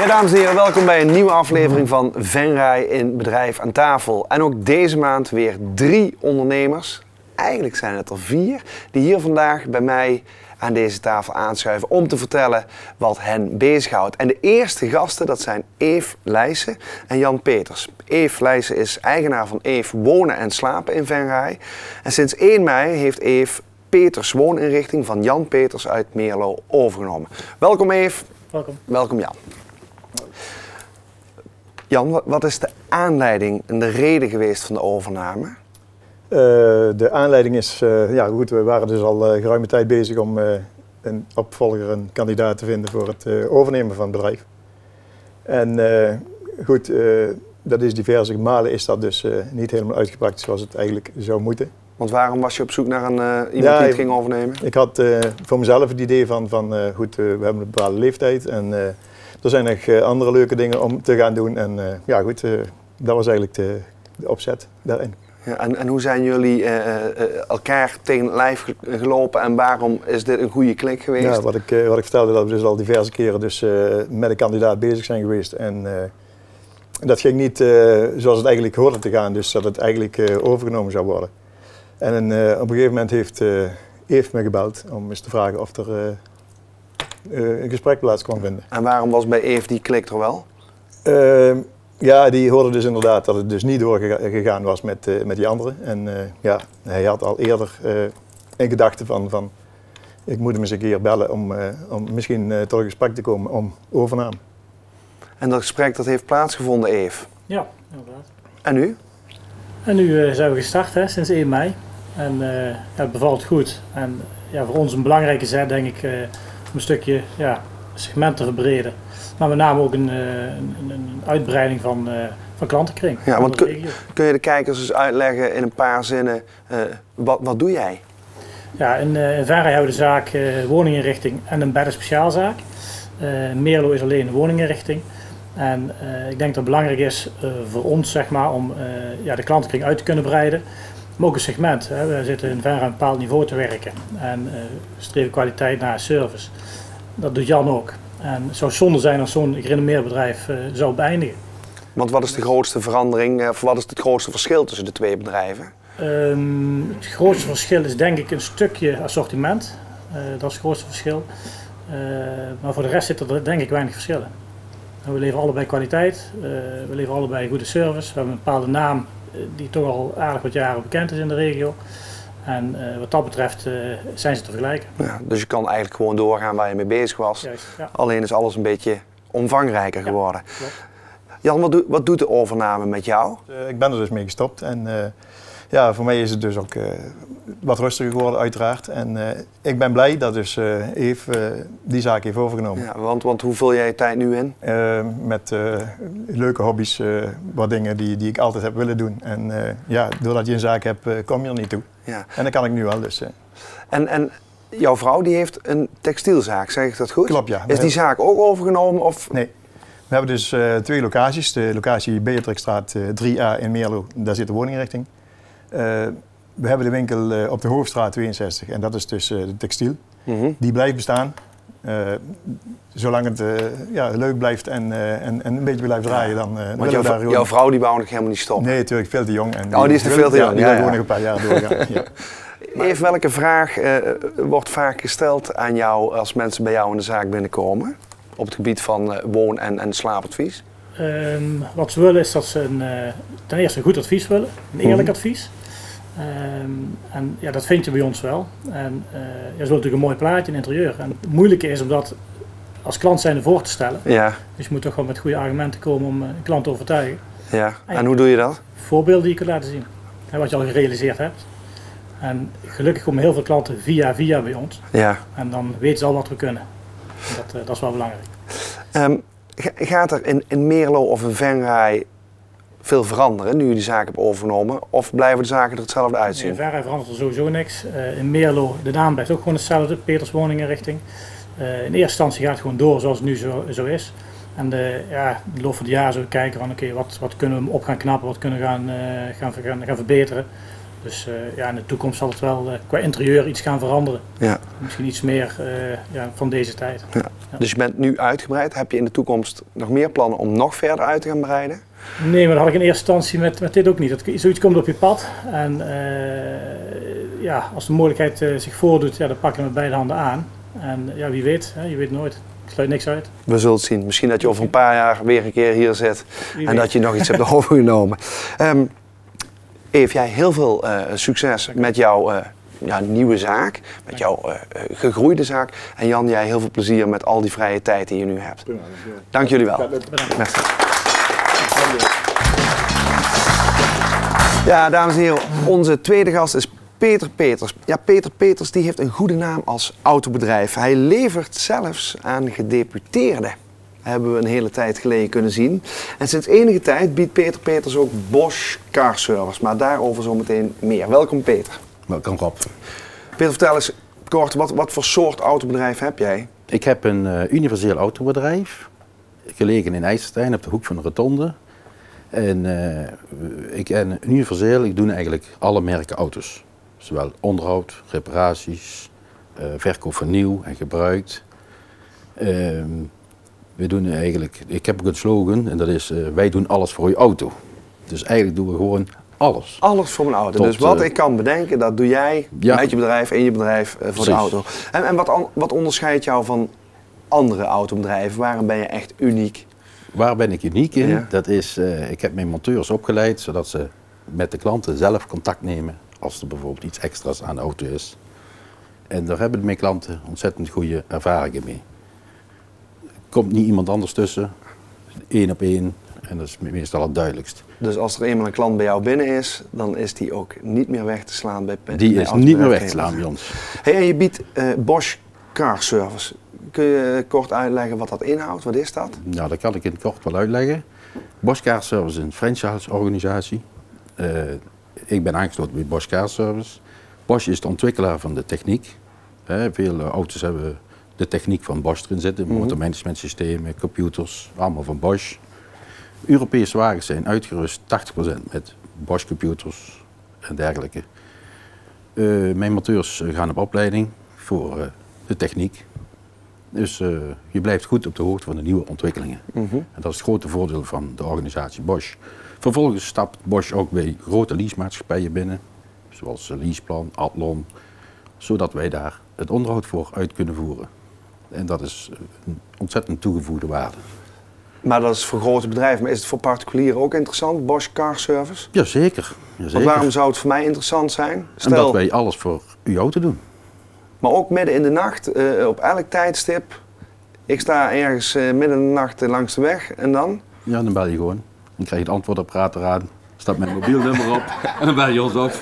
Hey dames en heren, welkom bij een nieuwe aflevering van Venray in Bedrijf aan Tafel. En ook deze maand weer 3 ondernemers, eigenlijk zijn het er 4, die hier vandaag bij mij aan deze tafel aanschuiven om te vertellen wat hen bezighoudt. En de eerste gasten, dat zijn Eve Leijsen en Jan Peters. Eve Leijsen is eigenaar van Eve Wonen en Slapen in Venray. En sinds 1 mei heeft Eve Peters wooninrichting van Jan Peters uit Meerlo overgenomen. Welkom Eve. Welkom. Welkom Jan. Jan, wat is de aanleiding en de reden geweest van de overname? De aanleiding is, ja goed, we waren dus al geruime tijd bezig om een opvolger, een kandidaat te vinden voor het overnemen van het bedrijf. En goed, dat is diverse malen is dat dus niet helemaal uitgepakt zoals het eigenlijk zou moeten. Want waarom was je op zoek naar iemand die het ging overnemen? Ik had voor mezelf het idee van goed, we hebben een bepaalde leeftijd en er zijn nog andere leuke dingen om te gaan doen. En ja goed, dat was eigenlijk de opzet daarin. Ja, en hoe zijn jullie elkaar tegen het lijf gelopen en waarom is dit een goede klik geweest? Ja, wat ik vertelde, dat we dus al diverse keren dus, met een kandidaat bezig zijn geweest. En dat ging niet zoals het eigenlijk hoorde te gaan, dus dat het eigenlijk overgenomen zou worden. En op een gegeven moment heeft Eve me gebeld om eens te vragen of er een gesprek plaats kon vinden. En waarom was bij Eve die klik er wel? Ja, die hoorde dus inderdaad dat het dus niet doorgegaan was met die anderen. En ja, hij had al eerder in gedachten van ik moet hem eens een keer bellen om misschien tot een gesprek te komen om overname. En dat gesprek dat heeft plaatsgevonden, Eve? Ja, inderdaad. En nu? En nu zijn we gestart hè, sinds 1 mei. En ja, het bevalt goed. En ja, voor ons een belangrijke zet denk ik om een stukje segment te verbreden. Maar met name ook een uitbreiding van klantenkring. Ja, want kun je de kijkers eens uitleggen in een paar zinnen, wat doe jij? Ja, in Venray hebben we de zaak woninginrichting en een beddenspeciaalzaak. Meerlo is alleen een woninginrichting. En ik denk dat het belangrijk is voor ons zeg maar, om de klantenkring uit te kunnen breiden. Maar ook een segment. Hè. We zitten in Venray aan een bepaald niveau te werken. En we streven kwaliteit naar service. Dat doet Jan ook. En het zou zonde zijn als zo'n gerenommeerd bedrijf zou beëindigen. Want wat is de grootste verandering, of wat is het grootste verschil tussen de 2 bedrijven? Het grootste verschil is denk ik een stukje assortiment. Dat is het grootste verschil. Maar voor de rest zit er denk ik weinig verschillen. We leveren allebei kwaliteit, we leveren allebei goede service. We hebben een bepaalde naam die toch al aardig wat jaren bekend is in de regio. En wat dat betreft zijn ze te vergelijken. Ja, dus je kan eigenlijk gewoon doorgaan waar je mee bezig was. Juist, ja. Alleen is alles een beetje omvangrijker geworden. Ja, klopt. Jan, wat doet de overname met jou? Ik ben er dus mee gestopt en ja, voor mij is het dus ook wat rustiger geworden uiteraard. En ik ben blij dat dus Eve die zaak heeft overgenomen. Ja, want hoe vul jij je tijd nu in? Met leuke hobby's, wat dingen die ik altijd heb willen doen. En ja, doordat je een zaak hebt, kom je er niet toe. Ja. En dat kan ik nu wel dus. En jouw vrouw die heeft een textielzaak, zeg ik dat goed? Klopt, ja. Is die zaak ook overgenomen? Of? Nee. We hebben dus 2 locaties. De locatie Beatrixstraat 3A in Meerlo, daar zit de woninginrichting. We hebben de winkel op de Hoofdstraat 62 en dat is dus de textiel. Die blijft bestaan. Zolang het leuk blijft en een beetje blijft draaien, dan want jouw vrouw die wou nog helemaal niet stoppen? Nee, natuurlijk veel te jong. En die is te veel te jong. Die wil gewoon nog een paar jaar doorgaan. Ja. Even welke vraag wordt vaak gesteld aan jou als mensen bij jou in de zaak binnenkomen? Op het gebied van woon- en slaapadvies? Wat ze willen is dat ze ten eerste een goed advies willen, een eerlijk advies. En ja, dat vind je bij ons wel. En ze willen natuurlijk een mooi plaatje, een interieur. En het moeilijke is om dat als klant zijnde voor te stellen. Ja. Dus je moet toch wel met goede argumenten komen om een klant te overtuigen. Ja. En hoe doe je dat? Voorbeelden die je kunt laten zien. En wat je al gerealiseerd hebt. En gelukkig komen heel veel klanten via bij ons. Ja. En dan weten ze al wat we kunnen. Dat is wel belangrijk. Gaat er in Meerlo of in Venray veel veranderen nu je die zaak hebt overgenomen? Of blijven de zaken er hetzelfde uitzien? In Venray verandert er sowieso niks. In Meerlo, de naam blijft ook gewoon hetzelfde, Peters woninginrichting. In eerste instantie gaat het gewoon door zoals het nu zo is. En de loop van het jaar zullen we kijken van oké, wat kunnen we op gaan knappen, wat kunnen we gaan verbeteren. Dus in de toekomst zal het wel qua interieur iets gaan veranderen. Ja. Misschien iets meer van deze tijd. Ja. Ja. Dus je bent nu uitgebreid. Heb je in de toekomst nog meer plannen om nog verder uit te gaan breiden? Nee, maar dat had ik in eerste instantie met dit ook niet. Zoiets komt op je pad en ja, als de mogelijkheid zich voordoet, ja, dan pak je hem met beide handen aan. En ja, wie weet, hè, je weet nooit. Ik sluit niks uit. We zullen het zien. Misschien dat je over een paar jaar weer een keer hier zit Wie en weet. dat je nog iets hebt overgenomen. Eve, jij heel veel succes met jouw nieuwe zaak, met jouw gegroeide zaak. En Jan, jij heel veel plezier met al die vrije tijd die je nu hebt. Prima, Dank jullie wel. Bedankt. Merci. Ja, dames en heren, onze tweede gast is Peter Peters. Ja, Peter Peters die heeft een goede naam als autobedrijf. Hij levert zelfs aan gedeputeerden. Hebben we een hele tijd geleden kunnen zien. En sinds enige tijd biedt Peter Peters ook Bosch Car Service. Maar daarover zometeen meer. Welkom Peter. Welkom Rob. Peter, vertel eens kort, wat voor soort autobedrijf heb jij? Ik heb een universeel autobedrijf, gelegen in IJsselstein op de hoek van de Rotonde. En ik doe eigenlijk alle merken auto's. Zowel onderhoud, reparaties, verkoop van nieuw en gebruikt. We doen eigenlijk, ik heb ook een slogan en dat is wij doen alles voor uw auto. Dus eigenlijk doen we gewoon alles. Alles voor mijn auto. Tot, dus wat ik kan bedenken, dat doe jij ja. met je bedrijf, in je bedrijf voor Precies. de auto. En wat onderscheidt jou van andere autobedrijven? Waarom ben je echt uniek? Waar ben ik uniek in? Ja. Dat is, ik heb mijn monteurs opgeleid zodat ze met de klanten zelf contact nemen als er bijvoorbeeld iets extra's aan de auto is. En daar hebben mijn klanten ontzettend goede ervaringen mee. Er komt niet iemand anders tussen, 1 op 1 en dat is meestal het duidelijkst. Dus als er eenmaal een klant bij jou binnen is, dan is die ook niet meer weg te slaan bij Die is niet meer weg te autobedrijfgevers. slaan bij ons. Hey, en je biedt Bosch Car Service. Kun je kort uitleggen wat dat inhoudt? Wat is dat? Nou, dat kan ik in het kort wel uitleggen. Bosch Car Service is een franchise-organisatie. Ik ben aangesloten bij Bosch Car Service. Bosch is de ontwikkelaar van de techniek. Veel auto's hebben de techniek van Bosch erin zitten. Motormanagementsystemen, computers, allemaal van Bosch. Europese wagens zijn uitgerust 80% met Bosch computers en dergelijke. Mijn monteurs gaan op opleiding voor de techniek. Dus je blijft goed op de hoogte van de nieuwe ontwikkelingen. En dat is het grote voordeel van de organisatie Bosch. Vervolgens stapt Bosch ook bij grote leasemaatschappijen binnen, zoals Leaseplan, Athlon, zodat wij daar het onderhoud voor uit kunnen voeren. En dat is een ontzettend toegevoegde waarde. Maar dat is voor grote bedrijven. Maar is het voor particulieren ook interessant, Bosch Car Service? Jazeker. Want waarom zou het voor mij interessant zijn? Omdat wij alles voor uw auto doen. Maar ook midden in de nacht, op elk tijdstip. Ik sta ergens midden in de nacht langs de weg en dan? Ja, dan bel je gewoon. Dan krijg je het antwoordapparaat eraan. Staat met een mobielnummer op en dan bel je ons op.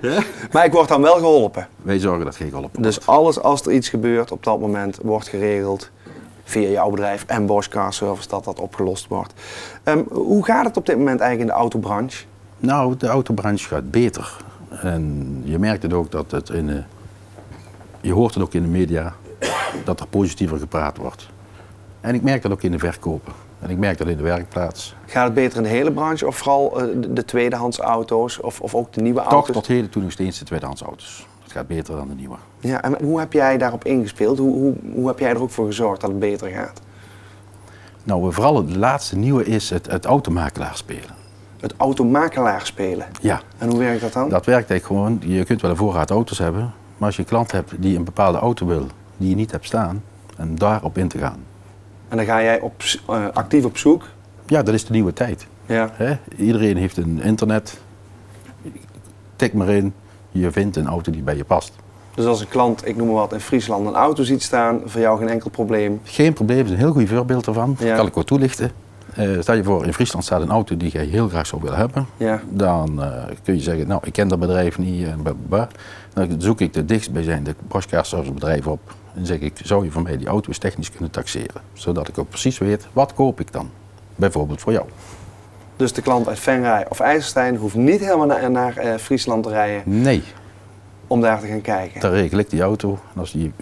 Ja? Maar ik word dan wel geholpen. Wij zorgen dat geen geholpen Dus wordt. alles als er iets gebeurt op dat moment wordt geregeld via jouw bedrijf en Bosch Car Service dat opgelost wordt. Hoe gaat het op dit moment eigenlijk in de autobranche? Nou, de autobranche gaat beter. En je merkt het ook dat het je hoort het ook in de media, dat er positiever gepraat wordt. En ik merk dat ook in de verkopen. En ik merk dat in de werkplaats. Gaat het beter in de hele branche of vooral de tweedehands auto's of ook de nieuwe Toch auto's? tot heden toe nog steeds de tweedehands auto's. Het gaat beter dan de nieuwe. Ja, en hoe heb jij daarop ingespeeld? Hoe heb jij er ook voor gezorgd dat het beter gaat? Nou, vooral het laatste nieuwe is het automakelaar spelen. Het automakelaar spelen. Ja, En hoe werkt dat dan? dat werkt eigenlijk gewoon. Je kunt wel een voorraad auto's hebben, maar als je een klant hebt die een bepaalde auto wil, die je niet hebt staan, en daarop in te gaan. En dan ga jij actief op zoek. Ja, dat is de nieuwe tijd. Ja. Hè? Iedereen heeft een internet. Tik maar in, je vindt een auto die bij je past. Dus als een klant, ik noem maar wat, in Friesland een auto ziet staan, voor jou geen enkel probleem. Geen probleem, dat is een heel goed voorbeeld ervan. Ja. Dat kan ik wel toelichten. Stel je voor, in Friesland staat een auto die jij heel graag zou willen hebben. Ja. Dan kun je zeggen, nou ik ken dat bedrijf niet. En blablabla. Dan zoek ik de dichtstbijzijnde Bosch Car Service bedrijf op. En zeg ik, zou je voor mij die auto eens technisch kunnen taxeren? Zodat ik ook precies weet, wat koop ik dan? Bijvoorbeeld voor jou. Dus de klant uit Venray of IJsselstein hoeft niet helemaal naar Friesland te rijden Nee, om daar te gaan kijken. dan regel ik die auto. En als die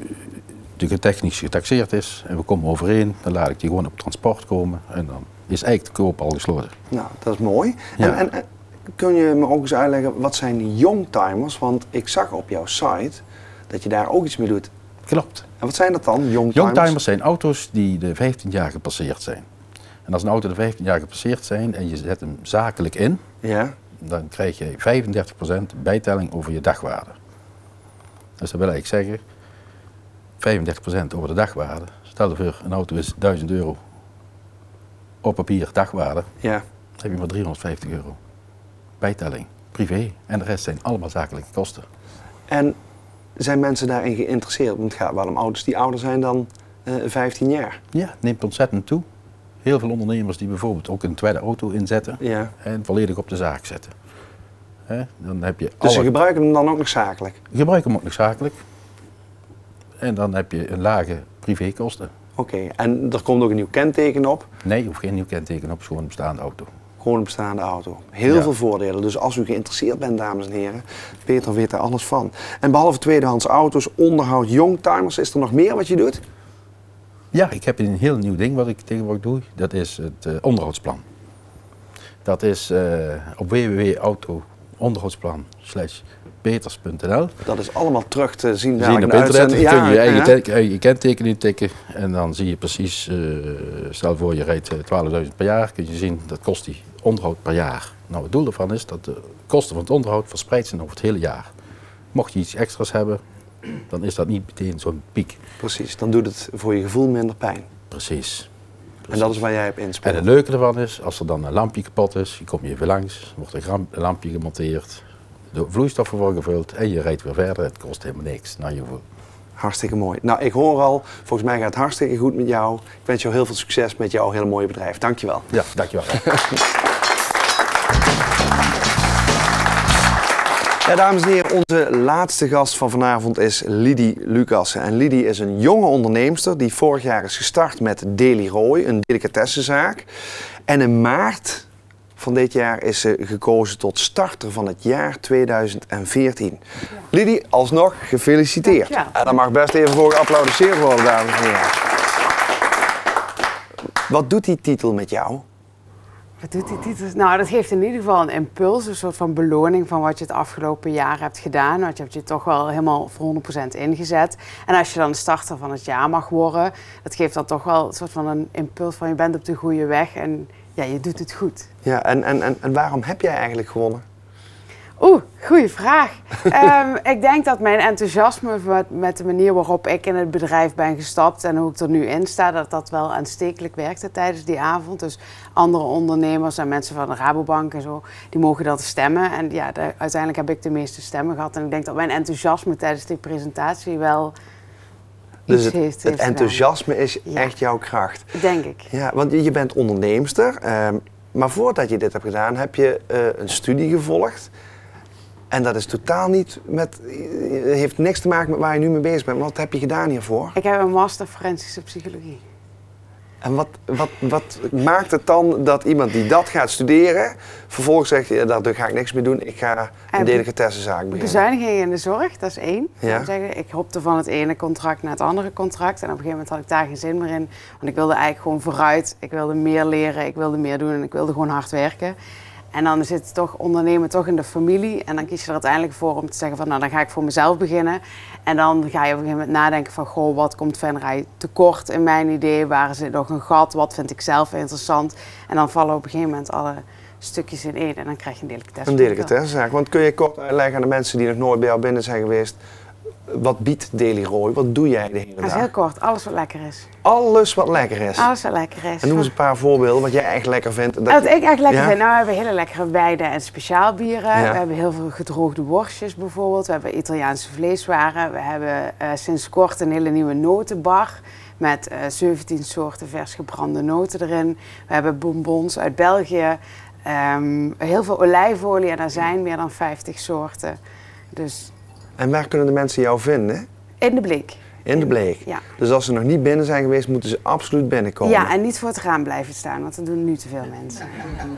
technisch getaxeerd is en we komen overeen, dan laat ik die gewoon op transport komen. En dan is eigenlijk de koop al gesloten. Nou, dat is mooi. Ja. En kun je me ook eens uitleggen, wat zijn youngtimers? Want ik zag op jouw site dat je daar ook iets mee doet. Klopt. En wat zijn dat dan, youngtimers? Youngtimers zijn auto's die de 15 jaar gepasseerd zijn. En als een auto de 15 jaar gepasseerd zijn en je zet hem zakelijk in, Ja. dan krijg je 35% bijtelling over je dagwaarde. Dus dat wil eigenlijk zeggen, 35% over de dagwaarde. Stel je voor, een auto is €1000 op papier dagwaarde, Ja. dan heb je maar €350 bijtelling, privé. En de rest zijn allemaal zakelijke kosten. En zijn mensen daarin geïnteresseerd? Want het gaat wel om auto's die ouder zijn dan 15 jaar. Ja, het neemt ontzettend toe. Heel veel ondernemers die bijvoorbeeld ook een tweede auto inzetten Ja. en volledig op de zaak zetten. Dan heb je Dus ze gebruiken hem dan ook nog zakelijk? gebruik hem ook nog zakelijk. En dan heb je een lage privékosten. Oké, en er komt ook een nieuw kenteken op. Nee, je hoeft geen nieuw kenteken op, gewoon een bestaande auto. Gewoon een bestaande auto. Heel Ja. veel voordelen. Dus als u geïnteresseerd bent, dames en heren, Peter weet er alles van. En behalve tweedehands auto's, onderhoud, youngtimers, is er nog meer wat je doet? Ja, ik heb een heel nieuw ding wat ik tegenwoordig doe. Dat is het onderhoudsplan. Dat is op www.autoonderhoudsplan.peters.nl. Dat is allemaal terug te zien. Zien dadelijk op in de internet, uitzending. kun je je ja. eigen kenteken intikken en dan zie je precies, stel voor je rijdt 12.000 per jaar, kun je zien dat kost die onderhoud per jaar. Nou, het doel daarvan is dat de kosten van het onderhoud verspreid zijn over het hele jaar. Mocht je iets extra's hebben, dan is dat niet meteen zo'n piek. Precies, dan doet het voor je gevoel minder pijn. Precies. En dat is waar jij op En inspeelt. het leuke ervan is, als er dan een lampje kapot is, je komt je even langs, wordt een lampje gemonteerd, de vloeistoffen worden gevuld en je rijdt weer verder. Het kost helemaal niks naar je gevoel. Hartstikke mooi. Nou, ik hoor al, volgens mij gaat het hartstikke goed met jou. Ik wens jou heel veel succes met jouw hele mooie bedrijf. Dankjewel. Ja, dankjewel. Ja, dames en heren, onze laatste gast van vanavond is Lidie Lucassen. En Lidie is een jonge onderneemster die vorig jaar is gestart met Deli Roy, een delicatessenzaak. En in maart van dit jaar is ze gekozen tot starter van het jaar 2014. Lidie, alsnog gefeliciteerd. Dankjewel. En daar mag best even voor geapplaudisseerd worden, dames en heren. Wat doet die titel met jou? Wat doet die titel? Nou, dat geeft in ieder geval een impuls, een soort van beloning van wat je het afgelopen jaar hebt gedaan. Want je hebt je toch wel helemaal voor 100% ingezet. En als je dan de starter van het jaar mag worden, dat geeft dan toch wel een soort van een impuls van je bent op de goede weg en ja, je doet het goed. Ja, en waarom heb jij eigenlijk gewonnen? Goeie vraag. Ik denk dat mijn enthousiasme met de manier waarop ik in het bedrijf ben gestapt en hoe ik er nu in sta, dat dat wel aanstekelijk werkte tijdens die avond. Dus andere ondernemers en mensen van de Rabobank en zo, die mogen dat stemmen. En ja, uiteindelijk heb ik de meeste stemmen gehad. En ik denk dat mijn enthousiasme tijdens die presentatie wel Dus iets heeft het gedaan. enthousiasme is Ja. echt jouw kracht. Denk ik. Ja, want je bent onderneemster, maar voordat je dit hebt gedaan, heb je een studie gevolgd. En dat is totaal niet heeft niks te maken met waar je nu mee bezig bent. Wat heb je gedaan hiervoor? Ik heb een master forensische psychologie. En wat maakt het dan dat iemand die dat gaat studeren, vervolgens zegt, ja, daar ga ik niks mee doen, ik ga een delicatessenzaak beginnen? Bezuinigingen in de zorg, dat is één. Ja. Ik hopte van het ene contract naar het andere contract. En op een gegeven moment had ik daar geen zin meer in. Want ik wilde eigenlijk gewoon vooruit. Ik wilde meer leren, ik wilde meer doen en ik wilde gewoon hard werken. En dan zit toch ondernemen toch in de familie. En dan kies je er uiteindelijk voor om te zeggen van nou, dan ga ik voor mezelf beginnen. En dan ga je op een gegeven moment nadenken van goh, wat komt Venray tekort in mijn idee? Waar zit nog een gat? Wat vind ik zelf interessant? En dan vallen op een gegeven moment alle stukjes in één. En dan krijg je een delicatesse. Een delicatessenzaak. Want kun je kort uitleggen aan de mensen die nog nooit bij jou binnen zijn geweest, wat biedt Deli Roy? Wat doe jij de hele Dat is dag? heel kort, alles wat lekker is. Alles wat lekker is. Alles wat lekker is. En noem eens een paar voorbeelden wat jij echt lekker vindt. Wat ik echt lekker Ja? vind, nou we hebben hele lekkere wijnen en speciaalbieren. Ja. We hebben heel veel gedroogde worstjes bijvoorbeeld. We hebben Italiaanse vleeswaren. We hebben sinds kort een hele nieuwe notenbar met 17 soorten vers gebrande noten erin. We hebben bonbons uit België. Heel veel olijfolie en er zijn meer dan 50 soorten. Dus En waar kunnen de mensen jou vinden? in de blik. In de Bleek. Ja. Dus als ze nog niet binnen zijn geweest, moeten ze absoluut binnenkomen. Ja, en niet voor het raam blijven staan, want dat doen nu te veel mensen.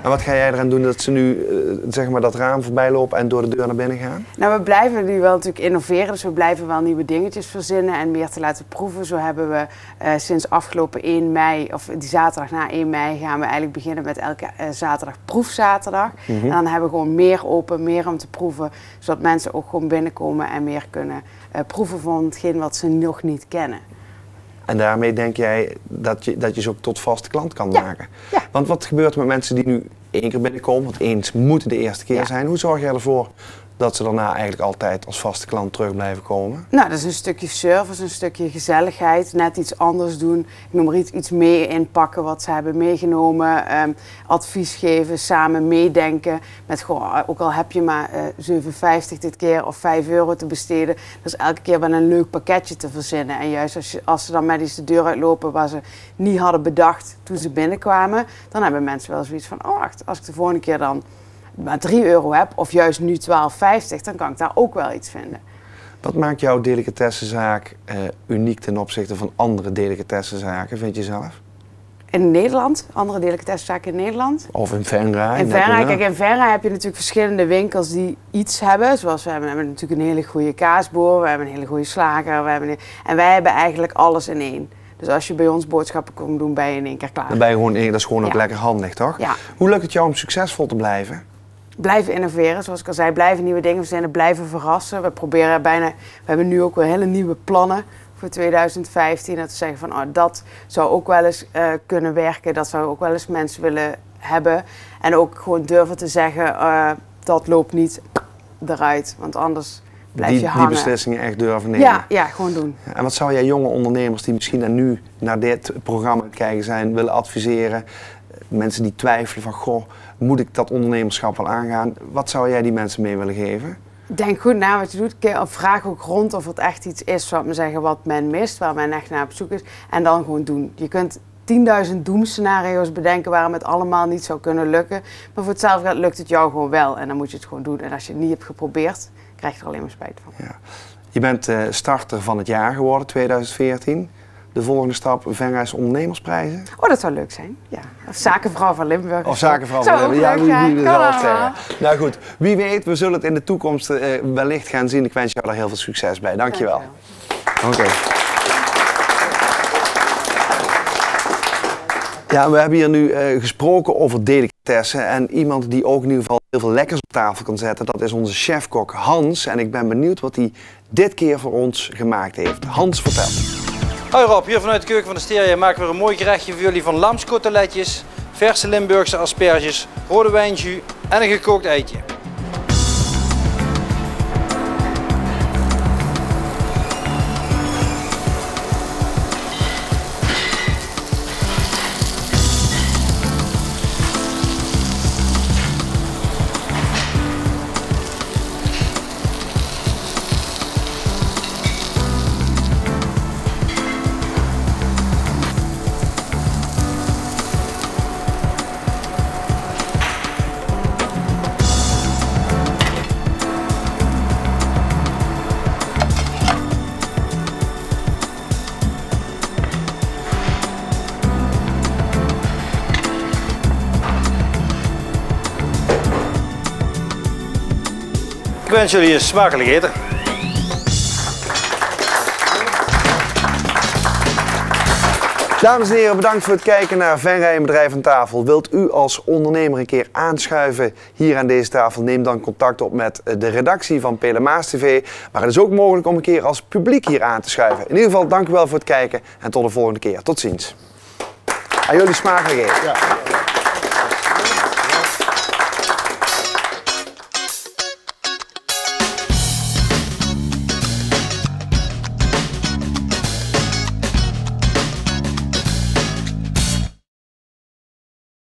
En wat ga jij eraan doen dat ze nu zeg maar dat raam voorbij lopen en door de deur naar binnen gaan? Nou, we blijven nu wel natuurlijk innoveren, dus we blijven wel nieuwe dingetjes verzinnen en meer te laten proeven. Zo hebben we sinds afgelopen 1 mei, of die zaterdag na 1 mei, gaan we eigenlijk beginnen met elke zaterdag proefzaterdag. En dan hebben we gewoon meer open, meer om te proeven, zodat mensen ook gewoon binnenkomen en meer kunnen proeven van hetgeen wat ze nog nog niet kennen. En daarmee denk jij dat je ze ook tot vaste klant kan Ja. maken. Ja. Want wat gebeurt er met mensen die nu 1 keer binnenkomen? Want eens moet de eerste keer Ja. zijn. Hoe zorg jij ervoor dat ze daarna eigenlijk altijd als vaste klant terug blijven komen? Nou, dat is een stukje service, een stukje gezelligheid, net iets anders doen. Ik noem maar iets mee inpakken wat ze hebben meegenomen, advies geven, samen meedenken. Met gewoon, ook al heb je maar €7,50 dit keer of €5 te besteden, dus elke keer wel een leuk pakketje te verzinnen. En juist als ze dan met iets de deur uitlopen waar ze niet hadden bedacht toen ze binnenkwamen, dan hebben mensen wel zoiets van, oh wacht, als ik de volgende keer dan maar €3 heb, of juist nu €12,50, dan kan ik daar ook wel iets vinden. Wat maakt jouw delicatessenzaak uniek ten opzichte van andere delicatessenzaken, vind je zelf? In Nederland, andere delicatessenzaken in Nederland. Of in Venray? In Venray, kijk, in Venray heb je natuurlijk verschillende winkels die iets hebben. Zoals we hebben natuurlijk een hele goede kaasboer, we hebben een hele goede slager, en wij hebben eigenlijk alles in één. Dus als je bij ons boodschappen komt doen, ben je in 1 keer klaar. Dan ben je gewoon, dat is gewoon ook Ja. lekker handig, toch? Ja. Hoe lukt het jou om succesvol te blijven? Blijven innoveren, zoals ik al zei, blijven nieuwe dingen verzinnen, blijven verrassen. We hebben nu ook weer hele nieuwe plannen voor 2015. Dat we zeggen van, oh, dat zou ook wel eens kunnen werken, dat zou ook wel eens mensen willen hebben. En ook gewoon durven te zeggen, dat loopt niet eruit, want anders blijf je hangen. Die beslissingen echt durven nemen. Ja, gewoon doen. En wat zou jij jonge ondernemers die misschien nu naar dit programma aan het kijken zijn, willen adviseren? Mensen die twijfelen van, goh, moet ik dat ondernemerschap wel aangaan? Wat zou jij die mensen mee willen geven? Denk goed na wat je doet. Vraag ook rond of het echt iets is wat men mist, waar men echt naar op zoek is. En dan gewoon doen. Je kunt 10.000 doemscenario's bedenken waarom het allemaal niet zou kunnen lukken. Maar voor hetzelfde geld lukt het jou gewoon wel. En dan moet je het gewoon doen. En als je het niet hebt geprobeerd, krijg je er alleen maar spijt van. Ja. Je bent starter van het jaar geworden, 2014. De volgende stap, Venray's ondernemersprijzen. Oh, dat zou leuk zijn. Ja. Of zakenvrouw van Limburg. Of zakenvrouw Zou van ook Limburg. Ja, leuk zijn. wie Kan zal het allemaal. zeggen. Nou goed, wie weet, we zullen het in de toekomst wellicht gaan zien. Ik wens jou daar heel veel succes bij. Dankjewel. Oké. Ja, we hebben hier nu gesproken over delicatessen en iemand die ook in ieder geval heel veel lekkers op tafel kan zetten, dat is onze chefkok Hans. En ik ben benieuwd wat hij dit keer voor ons gemaakt heeft. Hans, vertel. Hoi Rob, hier vanuit de keuken van de Steria maken we een mooi gerechtje voor jullie van lamskoteletjes, verse Limburgse asperges, rode wijnjus en een gekookt eitje. Ik wens jullie een smakelijk eten. Dames en heren, bedankt voor het kijken naar Venray en Bedrijf aan tafel. Wilt u als ondernemer een keer aanschuiven hier aan deze tafel? Neem dan contact op met de redactie van Pelemaas TV. Maar het is ook mogelijk om een keer als publiek hier aan te schuiven. In ieder geval, dank u wel voor het kijken en tot de volgende keer. Tot ziens. Aan jullie smakelijk eten. Ja.